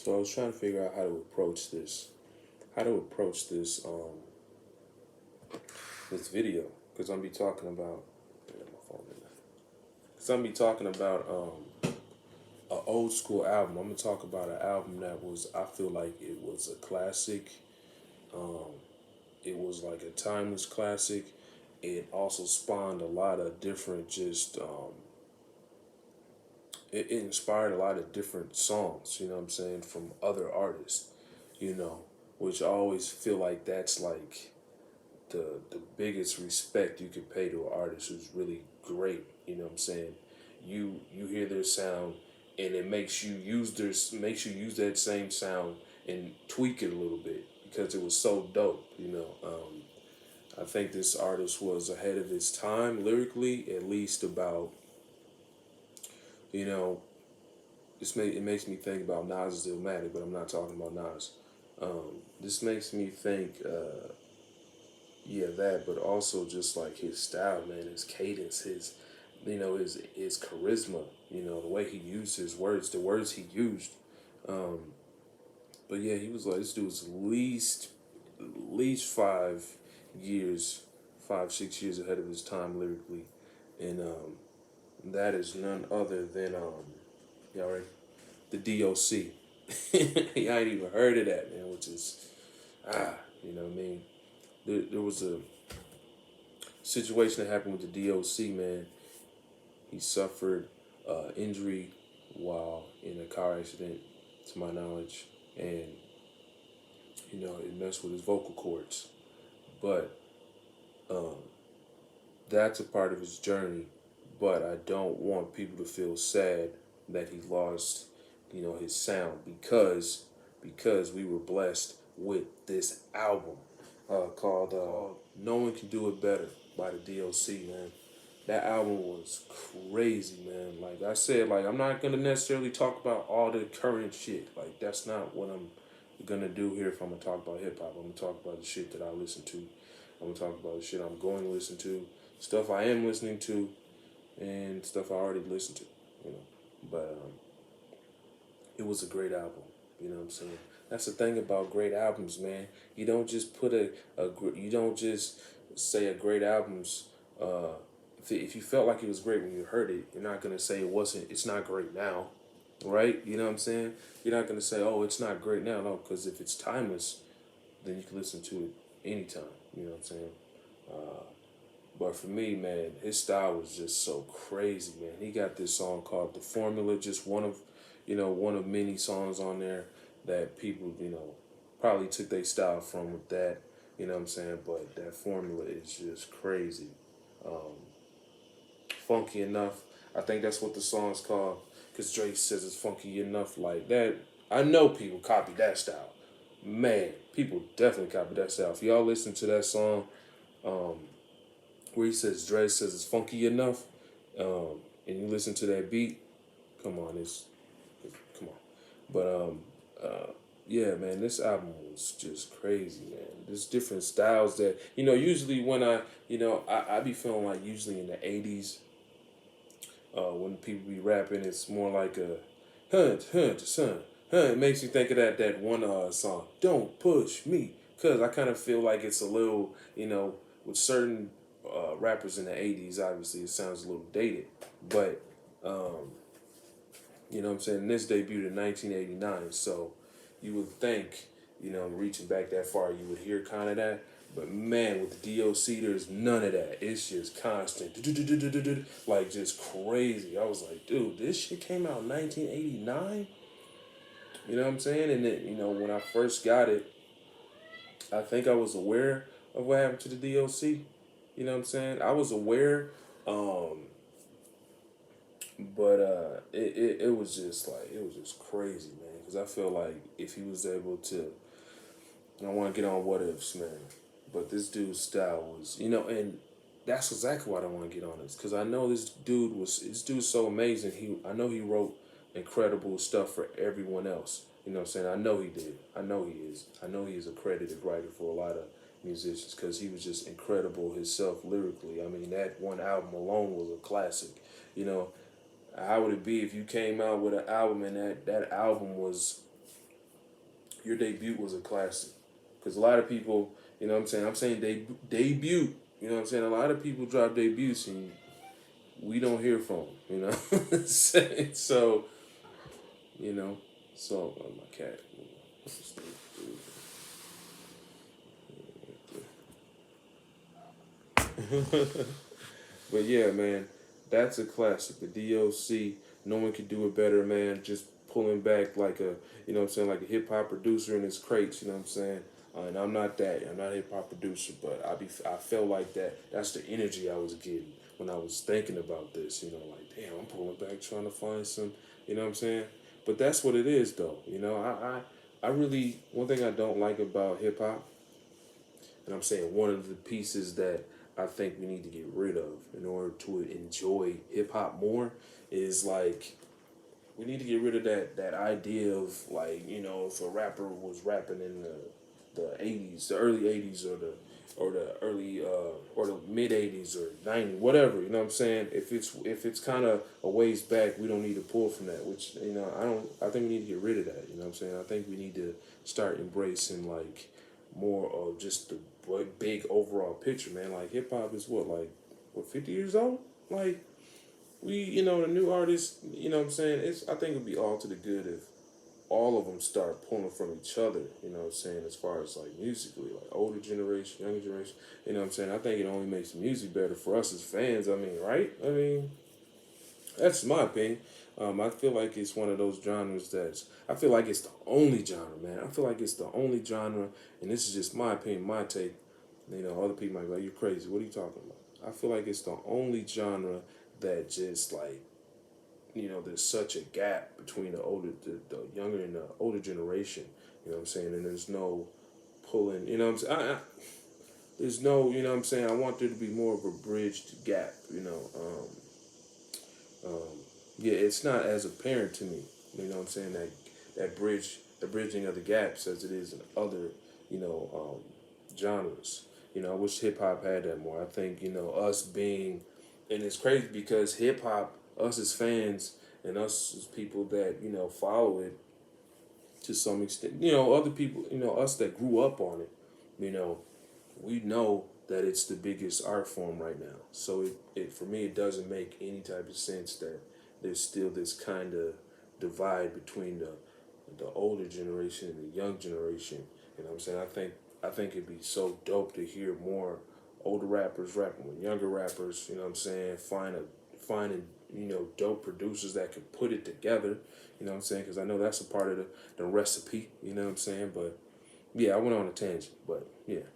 So I was trying to figure out how to approach this video, because I'm be talking about, my phone in there. Because I'm be talking about an old school album. I'm gonna talk about an album that was, I feel like it was a classic. Um, it was like a timeless classic. It also spawned a lot of different it inspired a lot of different songs, you know what I'm saying, from other artists, you know, which I always feel like that's like the biggest respect you could pay to an artist who's really great, you know what I'm saying? You hear their sound and it makes you use that same sound and tweak it a little bit because it was so dope, you know. I think this artist was ahead of his time lyrically, at least about, you know, it makes me think about Nas' Illmatic, but I'm not talking about Nas. This makes me think, yeah, that, but also just like his style, man, his cadence, his charisma, you know, the way he used his words, the words he used. Um, but yeah, he was like, this dude was at least 5 years, 5, 6 years ahead of his time lyrically, and that is none other than y'all ready? The DOC. Y'all ain't even heard of that, man, which is you know what I mean. There was a situation that happened with the DOC, man. He suffered injury while in a car accident, to my knowledge, and you know it messed with his vocal cords. But um, that's a part of his journey. But I don't want people to feel sad that he lost, you know, his sound because we were blessed with this album called "No One Can Do It Better" by the DOC, man. That album was crazy, man. Like I said, like I'm not gonna necessarily talk about all the current shit. Like that's not what I'm gonna do here. If I'm gonna talk about hip hop, I'm gonna talk about the shit that I listen to. I'm gonna talk about the shit I'm going to listen to, stuff I am listening to, and stuff I already listened to. You know, but it was a great album. You know what I'm saying? That's the thing about great albums, man. You don't just put you don't just say a great album's. If you felt like it was great when you heard it, you're not gonna say it wasn't. It's not great now, right? You know what I'm saying? You're not gonna say, oh, it's not great now, no, because if it's timeless, then you can listen to it anytime. You know what I'm saying? Uh, but for me, man, his style was just so crazy, man. He got this song called "The Formula," just one of many songs on there that people, you know, probably took their style from with that. You know what I'm saying? But that formula is just crazy. Um, Funky enough. I think that's what the song's called. Cause Drake says it's funky enough like that. I know people copy that style. Man, people definitely copy that style. If y'all listen to that song, um, where he says Dre says it's funky enough, and you listen to that beat, come on, come on. But yeah, man, this album was just crazy, man. There's different styles that usually when I be feeling like usually in the '80s, when people be rapping, it's more like a hunt, hunt, son, hunt. It makes you think of that one song, "Don't Push Me," cause I kind of feel like it's a little, with certain rappers in the '80s. Obviously, it sounds a little dated, but um, you know what I'm saying. This debuted in 1989, so you would think, reaching back that far, you would hear kind of that. But man, with the DOC, there's none of that. It's just constant, like just crazy. I was like, dude, this shit came out in 1989. You know what I'm saying? And then, when I first got it, I think I was aware of what happened to the DOC. You know what I'm saying? I was aware, um, but it was just like it was just crazy, man. Because I feel like if he was able to, and I want to get on what ifs, man. But this dude's style was, and that's exactly why I don't want to get on this because I know this dude's so amazing. I know he wrote incredible stuff for everyone else. You know what I'm saying? I know he did. I know he is. I know he is a credited writer for a lot of musicians because he was just incredible himself lyrically. I mean, that one album alone was a classic. How would it be if you came out with an album and that album was Your debut was a classic. Because a lot of people, you know what I'm saying? I'm saying debut. You know what I'm saying? A lot of people drop debuts and we don't hear from them, you know? So, you know, so my cat. But yeah, man, that's a classic. The DOC, no one could do it better, man. Just pulling back like a, you know what I'm saying, like a hip hop producer in his crates, you know what I'm saying? And I'm not that. I'm not a hip hop producer, but I felt like that. That's the energy I was getting when I was thinking about this. You know, like damn, I'm pulling back trying to find some. You know what I'm saying? But that's what it is, though. You know, I really one thing I don't like about hip hop, and I'm saying one of the pieces that I think we need to get rid of in order to enjoy hip hop more is like we need to get rid of that idea of like if a rapper was rapping in the 80's, the early 80's or the early or the mid 80's or 90's, whatever, you know what I'm saying? If it's kind of a ways back, we don't need to pull from that, which I think we need to get rid of that, you know what I'm saying? I think we need to start embracing like more of just the big overall picture, man. Like hip hop is what 50 years old? Like the new artists, you know what I'm saying? I think it'd be all to the good if all of them start pulling from each other, you know what I'm saying, as far as like musically, like older generation, younger generation, you know what I'm saying? I think it only makes the music better for us as fans, I mean, right? I mean, that's my opinion. I feel like it's one of those genres I feel like it's the only genre, man. I feel like it's the only genre, and this is just my opinion, my take. Other people might be like, you're crazy. What are you talking about? I feel like it's the only genre that just like there's such a gap between the younger and the older generation. You know what I'm saying? And there's no pulling. You know what I'm saying? There's no. You know what I'm saying? I want there to be more of a bridged gap. Yeah, it's not as apparent to me. You know what I'm saying? The bridging of the gaps as it is in other, you know, genres. I wish hip hop had that more. I think us being, and it's crazy because hip hop, us as fans and us as people that follow it to some extent, other people, us that grew up on it, you know, we know that it's the biggest art form right now. So it for me it doesn't make any type of sense that there's still this kind of divide between the older generation and the young generation. You know what I'm saying? I think it'd be so dope to hear more older rappers rapping with younger rappers. You know what I'm saying? Finding dope producers that can put it together. You know what I'm saying? Because I know that's a part of the recipe. You know what I'm saying? But yeah, I went on a tangent, but yeah.